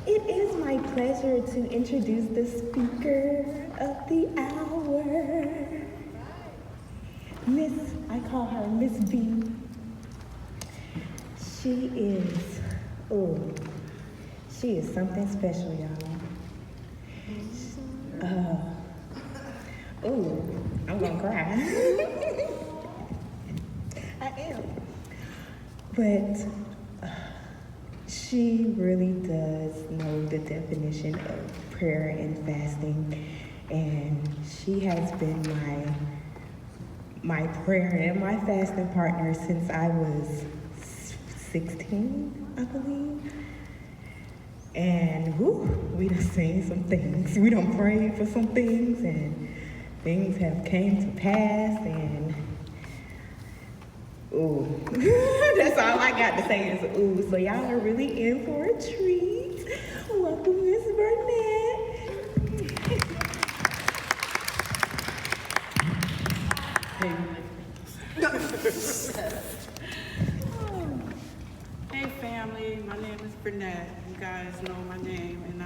It is my pleasure to introduce the speaker of the hour. I call her Miss B. She is something special, y'all. I'm gonna cry. I am. But she really does know the definition of prayer and fasting, and she has been my prayer and my fasting partner since I was 16, I believe. And we done seen some things. We done prayed for some things, and things have came to pass, and that's all I got to say is so y'all are really in for a treat. Welcome, Miss Burnett. Hey family, my name is Burnett. You guys know my name, and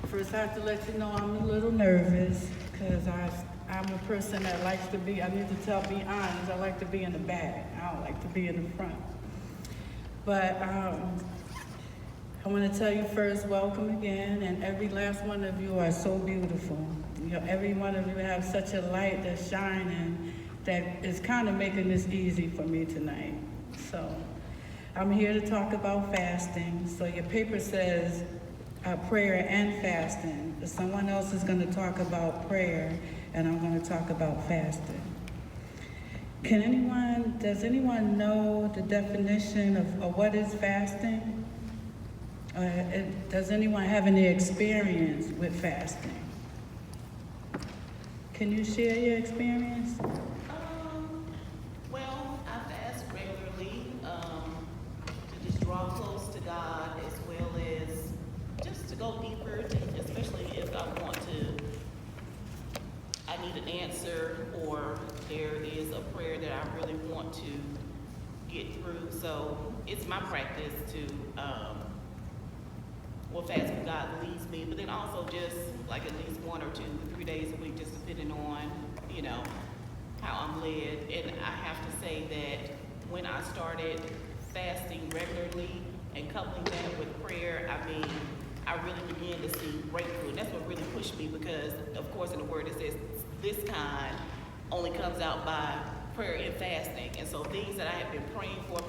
first I have to let you know I'm a little nervous because I'm a person that likes to be, be honest, I like to be in the back. I don't like to be in the front. But I want to tell you first, welcome again, and every last one of you are so beautiful. You know, every one of you have such a light that's shining that is kind of making this easy for me tonight. So I'm here to talk about fasting. So your paper says prayer and fasting. Someone else is going to talk about prayer, and I'm going to talk about fasting. Does anyone know the definition of what is fasting? Does anyone have any experience with fasting? Can you share your experience? Well, I fast regularly to just draw close to God, as well as just to go deeper, especially if I need an answer, or there is a prayer that I really want to get through. So it's my practice to fast when God leads me, but then also just like at least 1 or 2 or 3 days a week, just depending on, how I'm led. And I have to say that when I started fasting regularly and coupling that with prayer, I really began to see breakthrough. And that's what really pushed me, because of course in the word it says this kind only comes out by prayer and fasting. And so things that I had been praying for,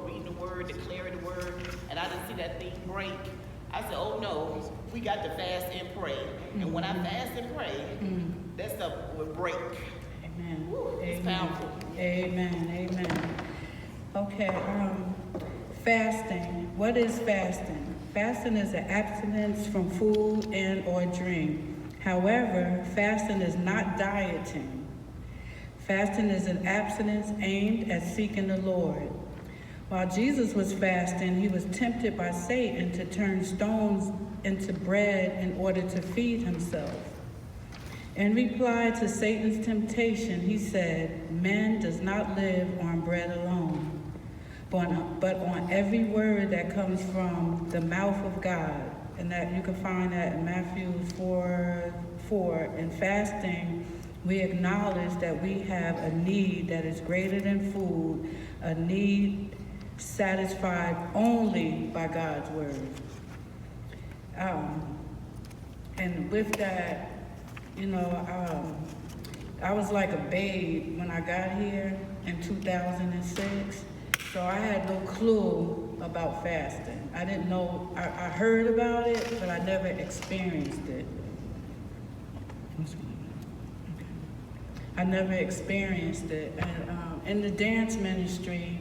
reading the word, declaring the word, and I didn't see that thing break. I said, oh no, we got to fast and pray. Mm-hmm. And when I fast and pray, that stuff would break. Amen. Woo, it's powerful. Amen. Okay, fasting. What is fasting? Fasting is an abstinence from food and or drink. However, fasting is not dieting. Fasting is an abstinence aimed at seeking the Lord. While Jesus was fasting, he was tempted by Satan to turn stones into bread in order to feed himself. In reply to Satan's temptation, he said, "Man does not live on bread alone, but on every word that comes from the mouth of God." And that you can find that in Matthew 4:4. In fasting, we acknowledge that we have a need that is greater than food, a need satisfied only by God's word. And with that, I was like a babe when I got here in 2006. So I had no clue about fasting. I didn't know, I heard about it, but I never experienced it. I never experienced it. And in the dance ministry,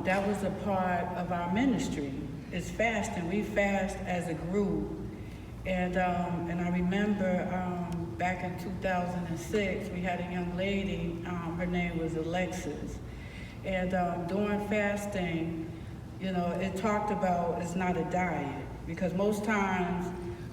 that was a part of our ministry, is fasting. We fast as a group. And I remember back in 2006, we had a young lady, her name was Alexis. And during fasting, it talked about it's not a diet, because most times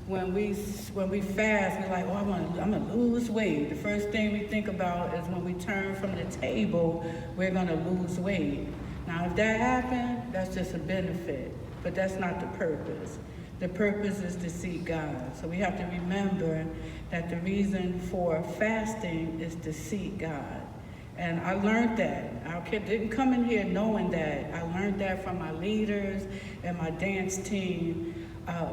when we fast, we're like, oh, I'm gonna lose weight. The first thing we think about is when we turn from the table, we're gonna lose weight. Now, if that happened, that's just a benefit. but that's not the purpose. The purpose is to seek God. So we have to remember that the reason for fasting is to seek God. And I learned that. I didn't come in here knowing that. I learned that from my leaders and my dance team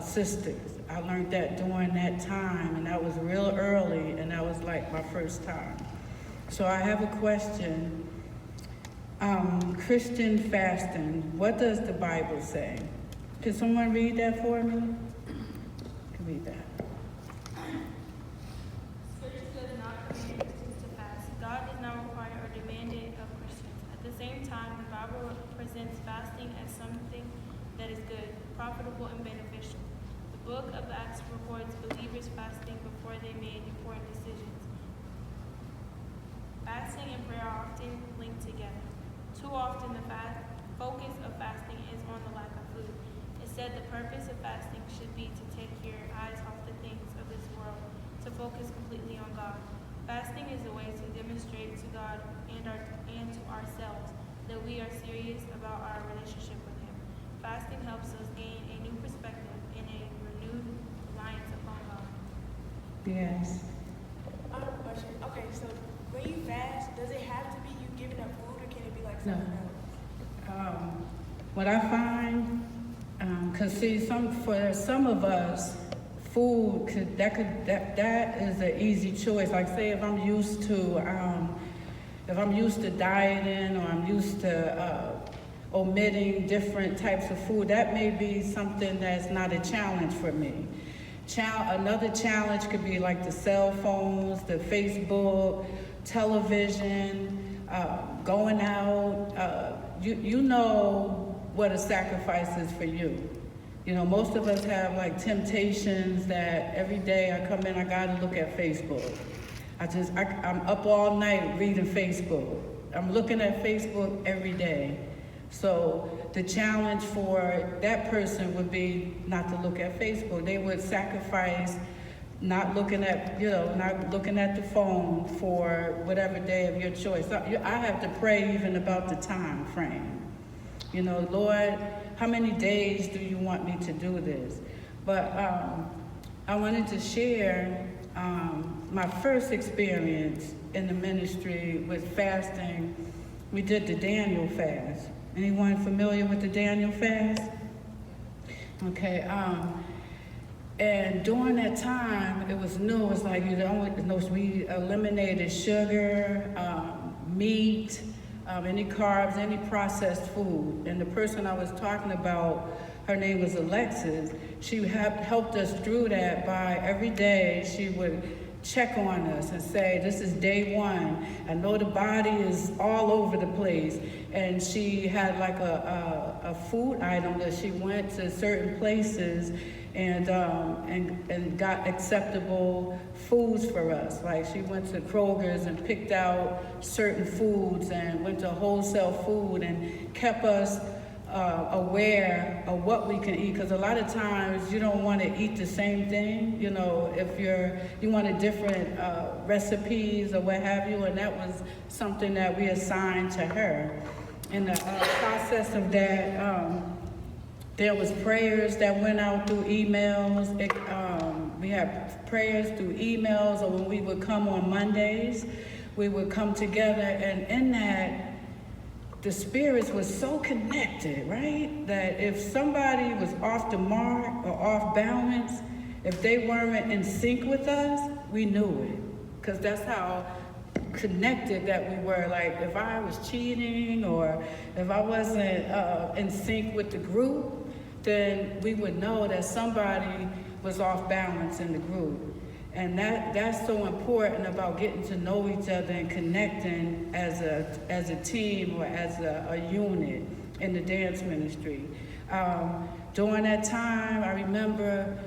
sisters. I learned that during that time, and that was real early, and that was like my first time. So I have a question. Christian fasting, what does the Bible say? Can someone read that for me? Can read that. Scripture does not command Christians to fast. God does not require or demand it of Christians. At the same time, the Bible presents fasting as something that is good, profitable, and beneficial. The book of Acts records believers fasting before they made important decisions. Fasting and prayer are often linked together. Too often, the focus of fasting is on the lack of food. Instead, the purpose of fasting should be to take your eyes off the things of this world, to focus completely on God. Fasting is a way to demonstrate to God and to ourselves that we are serious about our relationship with Him. Fasting helps us gain a new perspective and a renewed reliance upon God. Yes. I have a question. Okay, so when you fast, does it have to be you giving up food, or can it be like No. something else? What I find, cause see, for some of us, food that is an easy choice. Like say if I'm used to dieting, or I'm used to omitting different types of food, that may be something that's not a challenge for me. Another challenge could be like the cell phones, the Facebook, television, going out. You know what a sacrifice is for you. You know, most of us have like temptations that every day I come in, I gotta look at Facebook. I'm up all night reading Facebook. I'm looking at Facebook every day. So the challenge for that person would be not to look at Facebook. They would sacrifice not looking at the phone for whatever day of your choice. I have to pray even about the time frame. You know, Lord, how many days do you want me to do this? But I wanted to share my first experience in the ministry with fasting. We did the Daniel fast. Anyone familiar with the Daniel fast? Okay, and during that time, it was new. It was like, we eliminated sugar, meat, any carbs, any processed food. And the person I was talking about, her name was Alexis. She helped us through that by every day she would check on us and say, this is day one. I know the body is all over the place. And she had like a food item that she went to certain places and got acceptable foods for us. Like she went to Kroger's and picked out certain foods and went to wholesale food and kept us aware of what we can eat, because a lot of times you don't want to eat the same thing. You know, if you wanted different recipes or what have you, and that was something that we assigned to her. In the process of that, there was prayers that went out through emails. We had prayers through emails, or when we would come on Mondays, we would come together, and in that, the spirits were so connected, right? That if somebody was off the mark or off balance, if they weren't in sync with us, we knew it. Because that's how connected that we were. Like if I was cheating or if I wasn't in sync with the group, then we would know that somebody was off balance in the group. And that's so important about getting to know each other and connecting as a team or as a unit in the dance ministry. During that time, I remember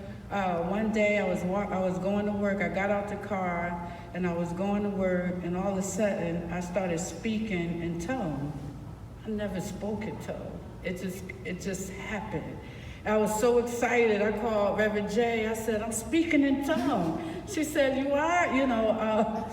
one day I was going to work. I got out the car and I was going to work, and all of a sudden I started speaking in tongues. I never spoke in tongues. It just happened. I was so excited. I called Reverend J. I said, I'm speaking in tongues. She said, you are? You know,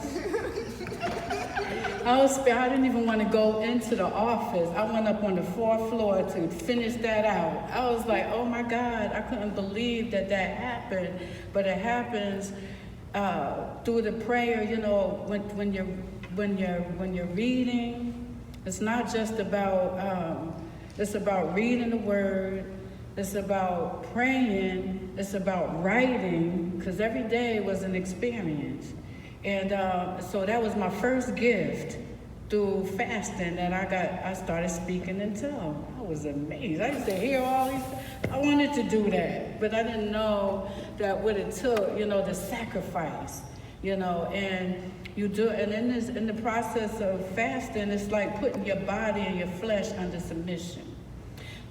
I didn't even want to go into the office. I went up on the 4th floor to finish that out. I was like, oh my God, I couldn't believe that happened. But it happens through the prayer. You know, when you're reading, it's not just about. It's about reading the word. It's about praying. It's about writing, because every day was an experience. And so that was my first gift through fasting that I started speaking in tongues. I was amazed. I used to hear all these, I wanted to do that, but I didn't know that what it took, you know, the sacrifice, you know, and you do, and in the process of fasting, it's like putting your body and your flesh under submission.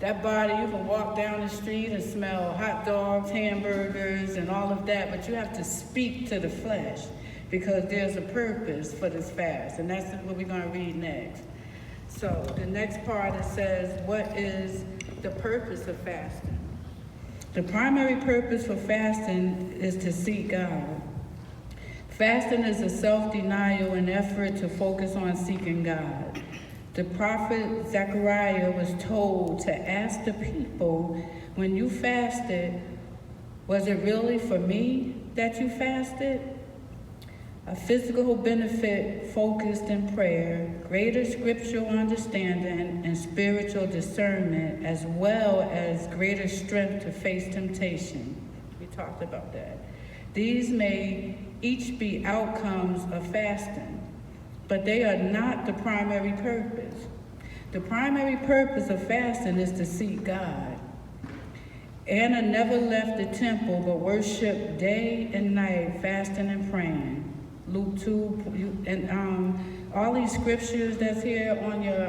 That body, you can walk down the street and smell hot dogs, hamburgers, and all of that, but you have to speak to the flesh, because there's a purpose for this fast, and that's what we're going to read next. So the next part, it says, what is the purpose of fasting? The primary purpose for fasting is to seek God. Fasting is a self-denial and effort to focus on seeking God. The prophet Zechariah was told to ask the people, when you fasted, was it really for me that you fasted? A physical benefit focused in prayer, greater scriptural understanding, and spiritual discernment, as well as greater strength to face temptation. We talked about that. These may each be outcomes of fasting, but they are not the primary purpose. The primary purpose of fasting is to seek God. Anna never left the temple but worshiped day and night, fasting and praying. Luke 2, and all these scriptures that's here on your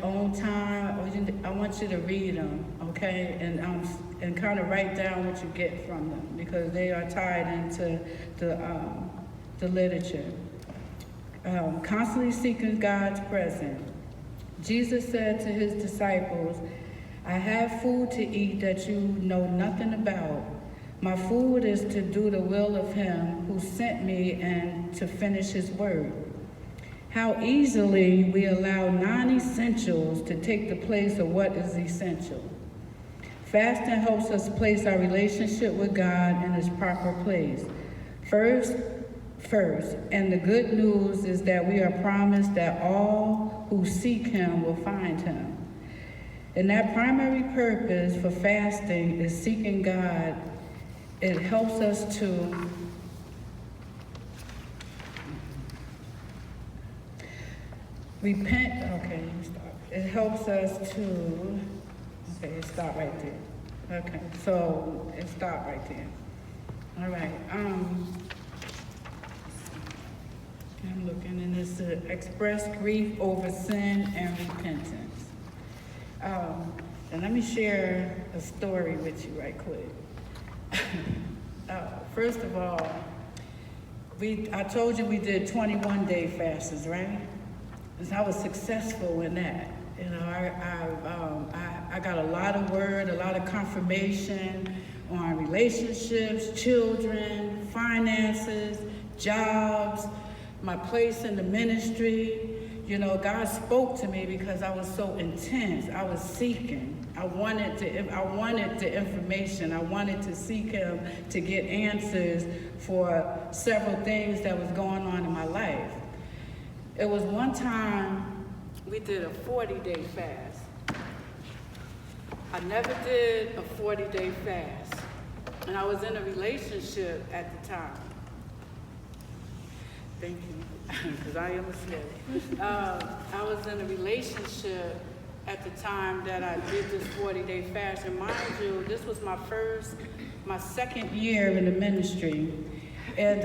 own time, I want you to read them, okay? And kind of write down what you get from them, because they are tied into the literature. Constantly seeking God's presence. Jesus said to his disciples, I have food to eat that you know nothing about. My food is to do the will of him who sent me and to finish his work. How easily we allow non-essentials to take the place of what is essential. Fasting helps us place our relationship with God in its proper place. First, and the good news is that we are promised that all who seek him will find him. And that primary purpose for fasting is seeking God. It helps us to repent. Okay, stop. It helps us to, okay, stop right there. Okay, so it stopped right there. All right. I'm looking, and it's to express grief over sin and repentance. And let me share a story with you right quick. First of all, I told you we did 21-day fasts, right? And I was successful in that. You know, I got a lot of word, a lot of confirmation on relationships, children, finances, jobs, my place in the ministry. You know, God spoke to me because I was so intense. I was seeking. I wanted the information. I wanted to seek him to get answers for several things that was going on in my life. It was one time we did a 40-day fast. I never did a 40-day fast. And I was in a relationship at the time. Thank you, because I am a slave. I was in a relationship at the time that I did this 40-day fast. And mind you, this was my second year in the ministry. And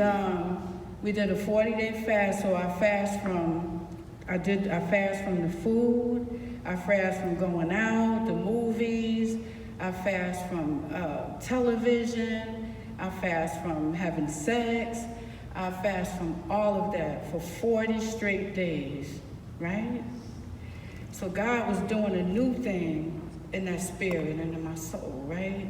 we did a 40-day fast, so I fast from the food, I fast from going out, the movies, I fast from television, I fast from having sex, I fast from all of that for 40 straight days, right? So God was doing a new thing in that spirit and in my soul, right?